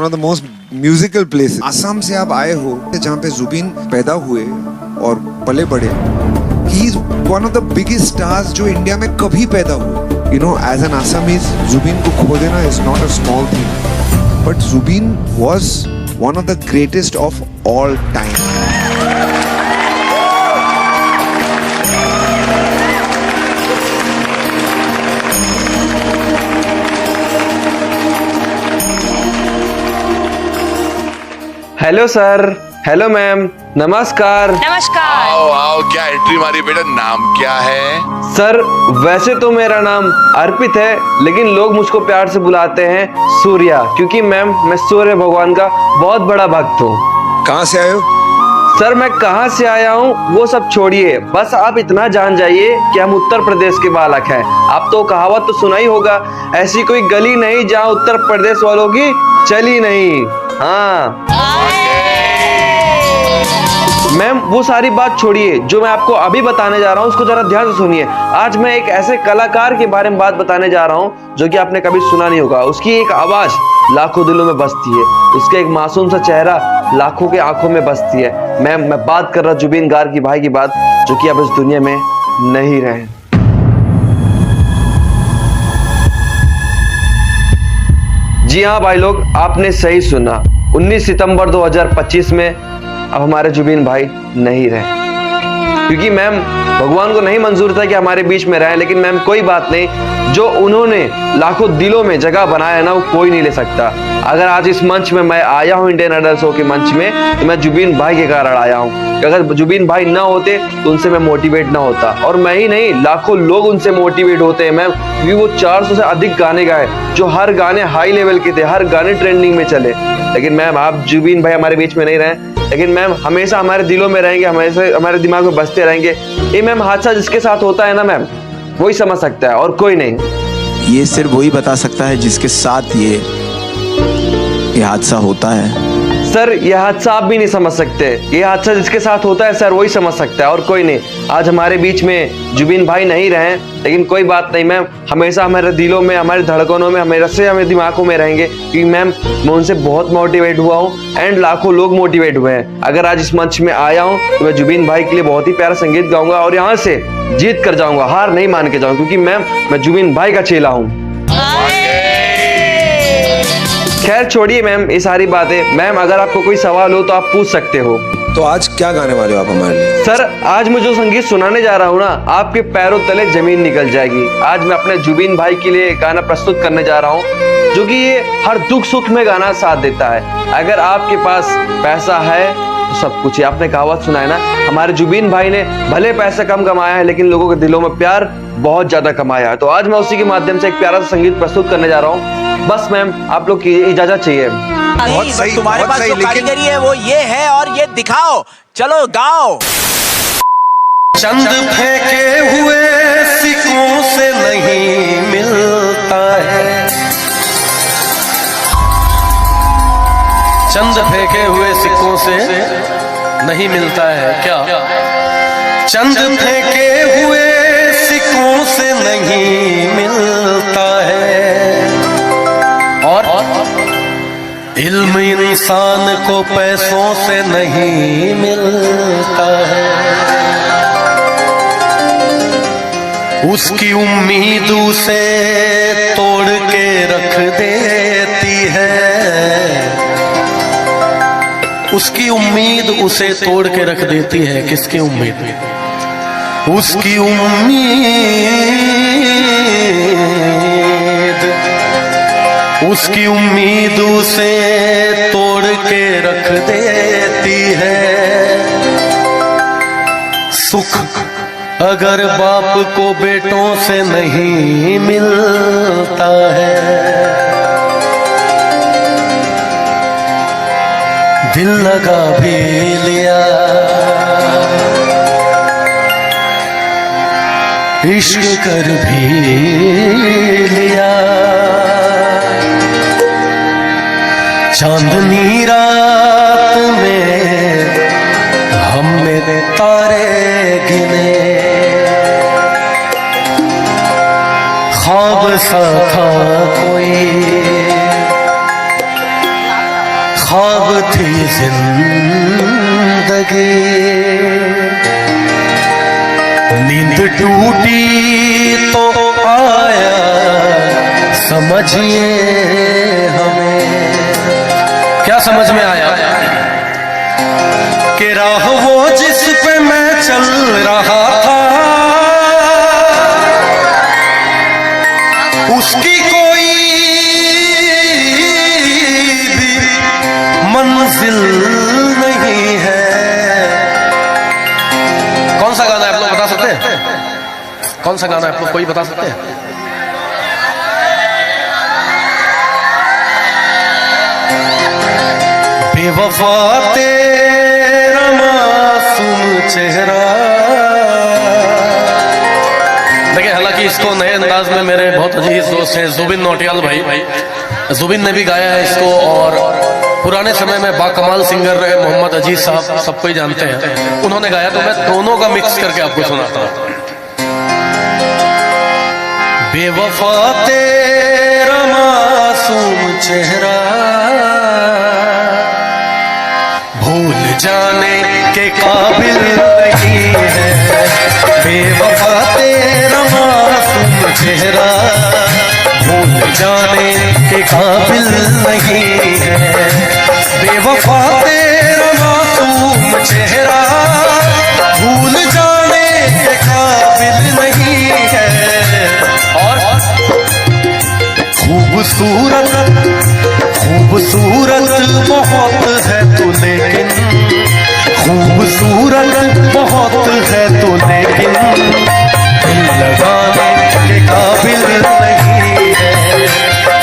of the most musical places. Assam से आप आए हो जहाँ पे जुबिन पैदा हुए और पले बड़े. He is one of the biggest stars जो इंडिया में कभी पैदा हुए. You know, as an Assamese, Zubin को खो देना is not a small thing. But Zubeen was one of the greatest of all time. Hello sir, hello ma'am, नमस्कार। नमस्कार। आओ आओ, क्या एंट्री मारी बेटा, नाम क्या है? सर वैसे तो मेरा नाम अर्पित है, लेकिन लोग मुझको प्यार से बुलाते हैं सूर्या, क्योंकि मैम मैं सूर्य भगवान का बहुत बड़ा भक्त हूँ। कहाँ से आए हो? सर मैं कहाँ से आया हूँ वो सब छोड़िए, बस आप इतना जान जाइए कि हम उत्तर प्रदेश के बालक हैं। आप तो कहावत तो सुना ही होगा, ऐसी कोई गली नहीं जहाँ उत्तर प्रदेश वालों की चली नहीं। हाँ मैम, वो सारी बात छोड़िए, जो मैं आपको अभी बताने जा रहा हूँ उसको जरा ध्यान से सुनिए। आज मैं एक ऐसे कलाकार के बारे में बात बताने जा रहा हूँ जो कि आपने कभी सुना नहीं होगा। उसकी एक आवाज लाखों दिलों में बसती है, उसका एक मासूम सा चेहरा लाखों के आंखों में बसती है। मैं बात कर रहा जुबीन गार्गी भाई की बात, जो कि अब इस दुनिया में नहीं रहे। जी हाँ भाई लोग, आपने सही सुना, 19 सितंबर 2025 में अब हमारे जुबीन भाई नहीं रहे, क्योंकि मैम भगवान को नहीं मंजूर था कि हमारे बीच में रहे। लेकिन मैम कोई बात नहीं, जो उन्होंने लाखों दिलों में जगह बनाया ना, वो कोई नहीं ले सकता। अगर आज इस मंच में मैं आया हूँ, इंडियन आइडल शो के मंच में, तो मैं जुबीन भाई के कारण आया हूँ। अगर जुबीन भाई ना होते तो उनसे मैं मोटिवेट ना होता, और मैं ही नहीं लाखों लोग उनसे मोटिवेट होते हैं मैम, क्योंकि वो 400 से अधिक गाने गाए, जो हर गाने हाई लेवल के थे, हर गाने ट्रेंडिंग में चले। लेकिन मैम आप जुबीन भाई हमारे बीच में नहीं रहे, लेकिन मैम हमेशा हमारे दिलों में रहेंगे, हमेशा हमारे दिमाग में बसते रहेंगे। ये मैम हादसा जिसके साथ होता है ना मैम, वही समझ सकता है और कोई नहीं। ये सिर्फ वही बता सकता है जिसके साथ ये हादसा होता है। सर ये हादसा आप भी नहीं समझ सकते, ये हादसा जिसके साथ होता है सर वही समझ सकता है और कोई नहीं। आज हमारे बीच में जुबीन भाई नहीं रहे, लेकिन कोई बात नहीं मैम, हमेशा हमारे दिलों में, हमारे धड़कनों में, हमारे दिमागों में रहेंगे, क्योंकि मैम मैं उनसे बहुत मोटिवेट हुआ हूँ एंड लाखों लोग मोटिवेट हुए हैं। अगर आज इस मंच में आया हूँ तो मैं जुबीन भाई के लिए बहुत ही प्यारा संगीत गाऊंगा और यहाँ से जीत कर जाऊंगा, हार नहीं मान के जाऊंगा, क्योंकि मैम मैं जुबीन भाई का चेला हूँ। खैर छोड़िए मैम ये सारी बातें। मैम अगर आपको कोई सवाल हो तो आप पूछ सकते हो। तो आज क्या गाने वाले हो आप हमारे लिए? सर आज मैं जो संगीत सुनाने जा रहा हूँ ना, आपके पैरों तले जमीन निकल जाएगी। आज मैं अपने जुबीन भाई के लिए गाना प्रस्तुत करने जा रहा हूँ, जो कि ये हर दुख सुख में गाना साथ देता है। अगर आपके पास पैसा है तो सब कुछ है। आपने कहावत सुना है ना, हमारे जुबीन भाई ने भले पैसा कम कमाया है, लेकिन लोगों के दिलों में प्यार बहुत ज्यादा कमाया है। तो आज मैं उसी के माध्यम से एक प्यारा सा संगीत प्रस्तुत करने जा रहा हूँ। बस मैम आप लोग की इजाजत चाहिए। बहुत सही, तुम्हारे बहुत पास सही, जो कारीगरी है वो ये है और ये दिखाओ, चलो गाओ। चंद फेंके हुए सिक्कों से नहीं मिलता है, चंद फेंके हुए सिक्कों से नहीं मिलता है क्या? चंद फेंके हुए सिक्कों से नहीं मिलता है, और इल्म इंसान को पैसों से नहीं मिलता है। उसकी उम्मीद उसे तोड़ के रख देती है, उसकी उम्मीद उसे तोड़ के रख देती है। किसकी उम्मीद? उसकी उम्मीद उसे तोड़ के रख देती है। सुख अगर बाप को बेटों से नहीं मिलता है, दिल लगा भी लिया, इश्क कर भी लिया, चांदनी रात में हमने तारे गिने, ख्वाब सा था कोई ख्वाब थी जिंदगी, नींद टूटी तो आया समझिए हमें। क्या समझ में आया? कि राह वो जिस पे मैं चल रहा था, उसकी कोई भी मंजिल नहीं है। कौन सा गाना है आप लोग बता सकते हैं? कौन सा गाना है आप लोग कोई बता सकते हैं? बेवफा तेरा मासूम चेहरा। देखिए, हालांकि इसको नए अंदाज में मेरे बहुत अजीज दोस्त हैं जुबिन नौटियाल भाई, जुबिन ने भी गाया है इसको, और पुराने समय में बाकमाल सिंगर रहे मोहम्मद अजीज साहब, सबको ही जानते हैं, उन्होंने गाया। तो मैं दोनों का मिक्स करके आपको सुनाता हूं। बेवफा तेरा मासूम चेहरा, भूल जाने के काबिल नहीं है। बेवफा तेरा मासूम चेहरा, भूल जाने के काबिल नहीं है। बेवफा तेरा मासूम चेहरा, भूल जाने के काबिल नहीं है। और खूबसूरत खूबसूरत बहुत है तू, लेकिन खूबसूरत बहुत है तू, लेकिन दिल लगाने के काबिल नहीं है।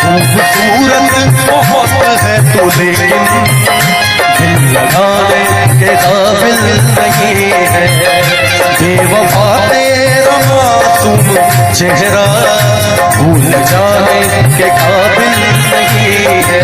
खूबसूरत बहुत है तू, लेकिन दिल लगाने के काबिल नहीं है। बेवफा तेरा मासूम चेहरा, भूल जाने के काबिल नहीं है।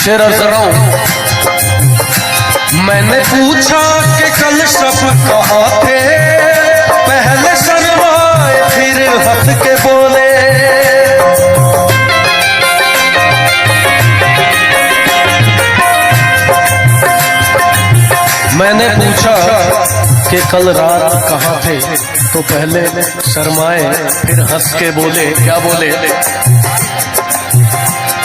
शेर अर्ज कर रहा हूं। मैंने पूछा कि कल सब कहाँ थे, पहले शर्माए फिर हंस के बोले। मैंने पूछा कि कल रात कहाँ थे, तो पहले शर्माए फिर हंस के बोले। क्या बोले?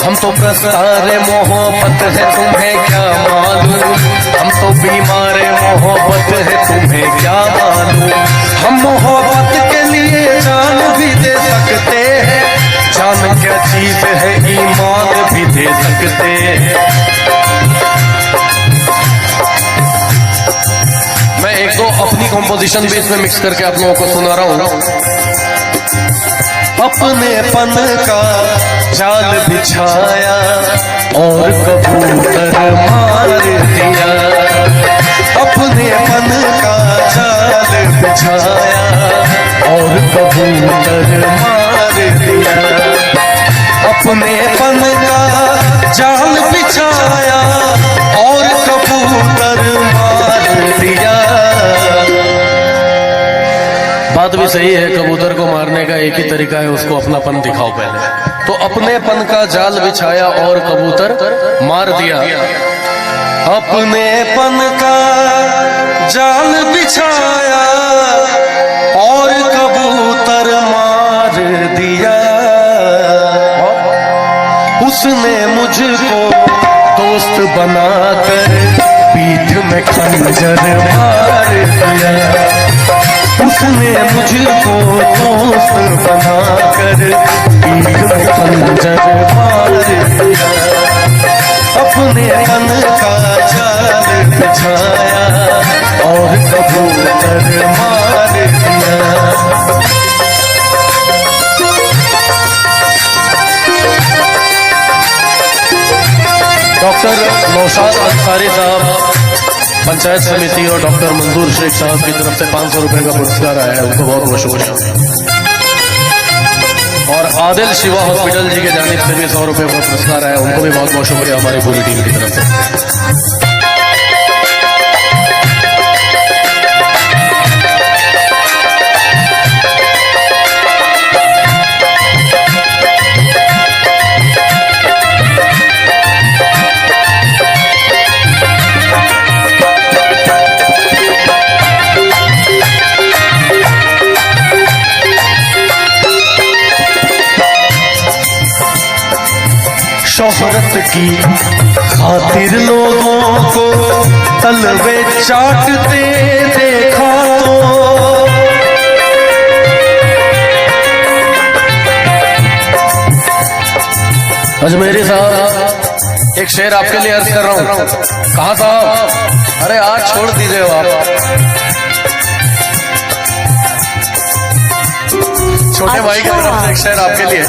हम तो प्रसारे मोहब्बत है तुम्हें क्या मालूम, हम तो बीमार मोहब्बत है तुम्हें क्या मालूम। हम मोहब्बत के लिए जान भी दे सकते हैं, जान क्या चीज है ईमान भी दे सकते हैं। मैं एक दो अपनी कॉम्पोजिशन भी इसमें मिक्स करके आप लोगों को सुना रहा हूं। अपने पन का जाल बिछाया और कबूतर मार दिया। अपने पन का जाल बिछाया और कबूतर मार दिया। अपने पन का जाल बिछाया और कबूतर मार दिया। बात भी सही है, कबूतर को मारने का एक ही तरीका है, उसको अपनापन दिखाओ पहले। तो अपनेपन का जाल बिछाया और कबूतर मार दिया। अपनेपन का जाल बिछाया और कबूतर मार दिया। उसने मुझको दोस्त बनाकर पीठ में खंजर मार दिया। उसने मुझको दोस्त बनाकर पीठ में खंजर मार दिया। अपने तन का जाल बिछाया और कबूतर मार दिया। डॉक्टर नौशाद अंसारी साहब पंचायत समिति और डॉक्टर मंजूर शेख साहब की तरफ से 500 रुपए का पुरस्कार आया है, उनको बहुत बहुत शुक्रिया। और आदिल शिवा हॉस्पिटल जी के जानिब से भी 100 रुपए का पुरस्कार आया, उनको भी बहुत बहुत शुक्रिया हमारी पूरी टीम की तरफ से। शोहरत की खातिर लोगों को तलवे चाटते देखा तो अजमेरी साहब एक शेर आपके लिए अर्ज कर रहा हूं। कहाँ साहब? अरे आज छोड़ दीजिए आप, छोटे भाई की तरफ से एक शेर आपके लिए।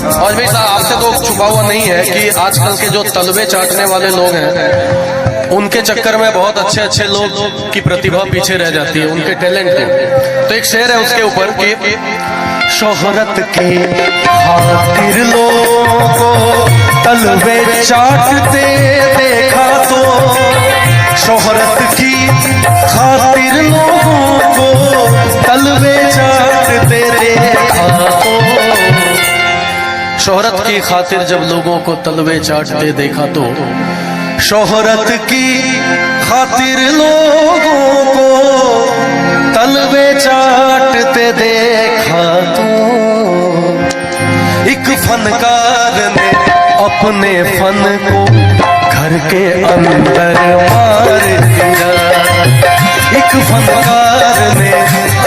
और भाई साहब आपसे तो छुपा हुआ नहीं है कि आजकल के जो तलवे चाटने वाले लोग हैं उनके चक्कर में बहुत अच्छे अच्छे लोग की प्रतिभा पीछे रह जाती है, उनके टैलेंट में। तो एक शेर है उसके ऊपर कि शोहरत के खातिर लोगों को तलवे चाटते देखा तो शोहरत की खातिर लोगों को तलवे चाटते देखा तो शोहरत की खातिर जब लोगों को तलवे चाटते देखा तो शोहरत की खातिर लोगों को तलवे चाटते देखा तो एक फनकार ने अपने फन को घर के अंदर मार दिया। एक फनकार ने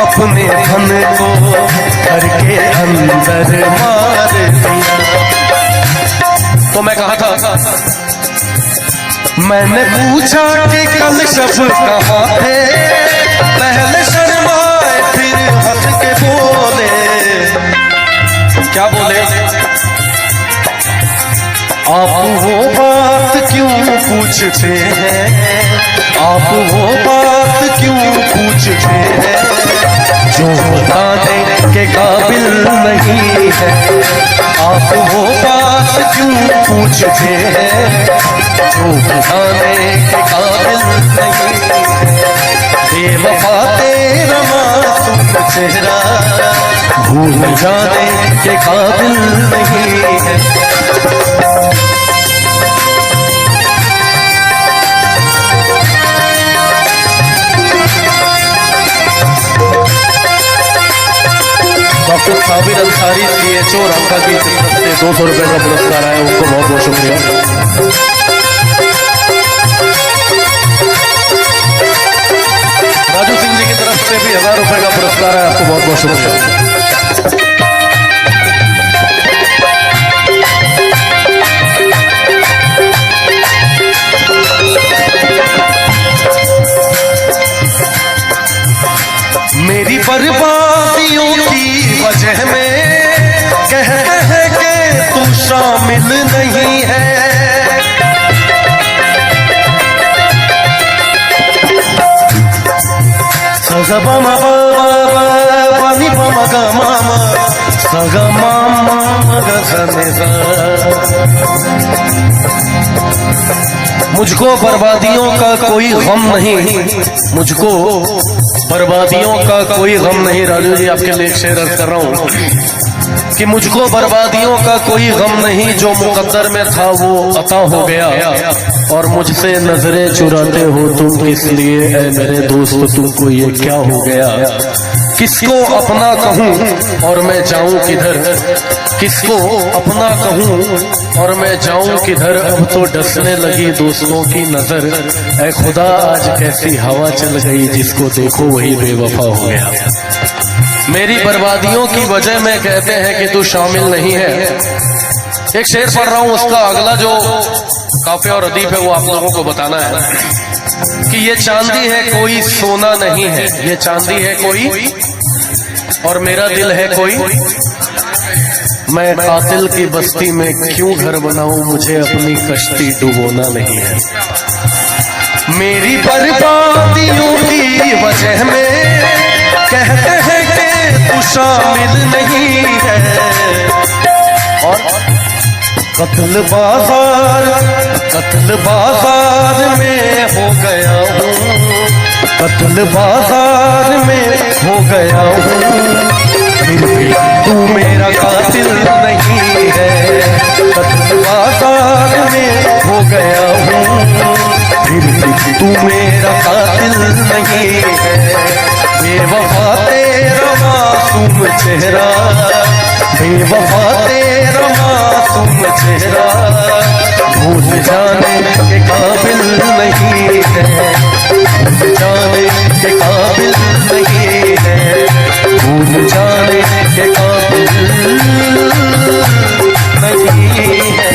अपने फन को घर के अंदर मार दिया। तो मैं कहा था, मैंने पूछा कि कल शब कहाँ थे, पहले शर्माए फिर हंस के बोले। क्या बोले? आप वो बात क्यों पूछते हैं, आप वो बात क्यों पूछते हैं जो बताने के काबिल नहीं है। आप वो बात क्यों पूछते हैं जो बताने के काबिल नहीं है। बेवफा तेरा मासूम चेहरा भूल जाने के काबिल नहीं है। डॉक्टर साबिर अंसारी CHO रंका की तरफ से 200 रुपए का पुरस्कार आया, उनको बहुत बहुत शुक्रिया। राजू सिंह जी की तरफ से भी 1000 रुपए का पुरस्कार है, आपको बहुत बहुत शुक्रिया। मेरी बर्बादियों की वजह में कहते हैं कि तू शामिल नहीं है। मुझको बर्बादियों का कोई गम नहीं, मुझको बर्बादियों का कोई गम नहीं। राजू जी आपके लिए शेर अर्ज कर रहा हूँ कि मुझको बर्बादियों का कोई गम नहीं, जो मुकद्दर में था वो अता हो गया। और मुझसे नजरें चुराते हो तुम, इसलिए ऐ मेरे दोस्त तुमको ये क्या हो गया। किसको अपना कहूँ और मैं जाऊं किधर, किसको अपना कहूँ और मैं जाऊं किधर। अब तो डसने लगी दोस्तों की नजर, ऐ खुदा आज कैसी हवा चल गई, जिसको देखो वही बेवफा हो गया। मेरी बर्बादियों की वजह में कहते हैं कि तू शामिल नहीं है। एक शेर पढ़ रहा हूं, उसका अगला जो काफिया और अदीब है वो आप लोगों को बताना है कि ये चांदी है कोई सोना नहीं है, ये चांदी है कोई और मेरा दिल है कोई। मैं कातिल की बस्ती में क्यों घर बनाऊं, मुझे अपनी कश्ती डुबोना नहीं है। मेरी बर्बादियों की वजह में कहते हैं कि तू शामिल नहीं है। और कत्ल बाजार में हो गया हूँ, कत्ल बाजार में हो गया हूँ, फिर भी तू मेरा कातिल नहीं है। कत्ल बाजार में हो गया हूँ, फिर भी तू मेरा कातिल नहीं है। बेवफा तेरा मासूम चेहरा, बेवफा तेरा मासूम चेहरा भूल जाने के काबिल नहीं है, भूल जाने के काबिल नहीं है, भूल जाने के काबिल नहीं है।